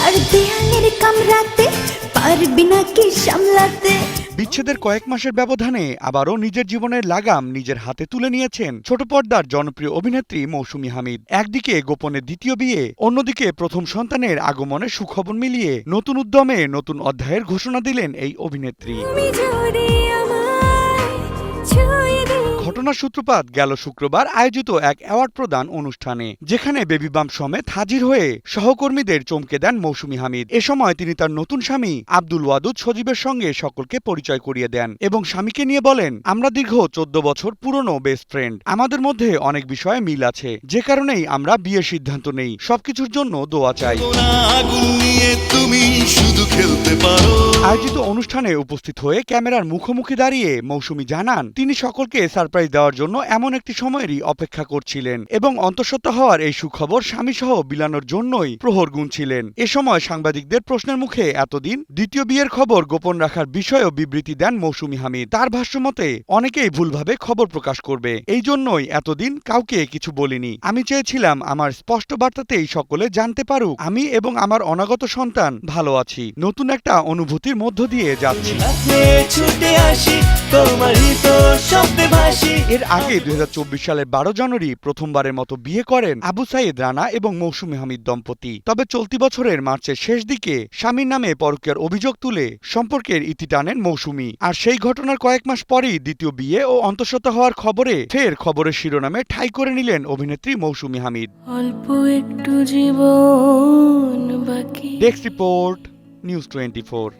চার দেয়ালের কামরাতে পারবি না কি সামলাতে। বিচ্ছেদের কয়েক মাসের ব্যবধানে আবারও নিজের জীবনের লাগাম নিজের হাতে তুলে নিয়েছেন ছোট পর্দার জনপ্রিয় অভিনেত্রী মৌসুমী হামিদ। একদিকে গোপনে দ্বিতীয় বিয়ে, অন্যদিকে প্রথম সন্তানের আগমনের সুখবর মিলিয়ে নতুন উদ্যমে নতুন অধ্যায়ের ঘোষণা দিলেন এই অভিনেত্রী। ঘটনার সূত্রপাত গেল শুক্রবার আয়োজিত এক অ্যাওয়ার্ড প্রদান অনুষ্ঠানে, যেখানে বেবি বাম্প সমেত হাজির হয়ে সহকর্মীদের চমকে দেন মৌসুমী হামিদ। এ সময় তিনি তার নতুন স্বামী আব্দুল ওয়াদুদ সজীবের সঙ্গে সকলকে পরিচয় করিয়ে দেন এবং স্বামীকে নিয়ে বলেন, আমরা দীর্ঘ 14 বছর পুরনো বেস্ট ফ্রেন্ড, আমাদের মধ্যে অনেক বিষয়ে মিল আছে, যে কারণেই আমরা বিয়ের সিদ্ধান্ত নেই, সবকিছুর জন্য দোয়া চাই। আয়োজিত অনুষ্ঠানে উপস্থিত হয়ে ক্যামেরার মুখোমুখি দাঁড়িয়ে মৌসুমী জানান, তিনি সকলকে সারপ্রাইজ দেওয়ার জন্য এমন একটি সময়েরই অপেক্ষা করছিলেন এবং অন্তঃসত্ত্বা হওয়ার এই সুখবর স্বামীসহ বিলানোর জন্যই প্রহর গুনছিলেন। এ সময় সাংবাদিকদের প্রশ্নের মুখে এতদিন দ্বিতীয় বিয়ের খবর গোপন রাখার বিষয়েও বিবৃতি দেন মৌসুমী হামিদ। তার ভাষ্যমতে, অনেকেই ভুলভাবে খবর প্রকাশ করবে, এই জন্যই এতদিন কাউকে কিছু বলিনি। আমি চেয়েছিলাম আমার স্পষ্ট বার্তাতেই সকলে জানতে পারুক আমি এবং আমার অনাগত সন্তান ভালো আছি, নতুন একটা অনুভূতির মধ্য দিয়ে যাচ্ছি। এর আগে 2024 সালের 12 জানুয়ারি প্রথমবারের মতো বিয়ে করেন আবু সাইদ রানা এবং মৌসুমী হামিদ দম্পতি। তবে চলতি বছরের মার্চের শেষ দিকে স্বামীর নামে পরকীয়ার অভিযোগ তুলে সম্পর্কের ইতি টানেন মৌসুমী। আর সেই ঘটনার কয়েক মাস পরেই দ্বিতীয় বিয়ে ও অন্তঃসত্ত্বা হওয়ার খবরে ফের খবরের শিরোনামে ঠাঁই করে নিলেন অভিনেত্রী মৌসুমী হামিদ। অল্প একটু জীবন বাকি। Desk report, news 24।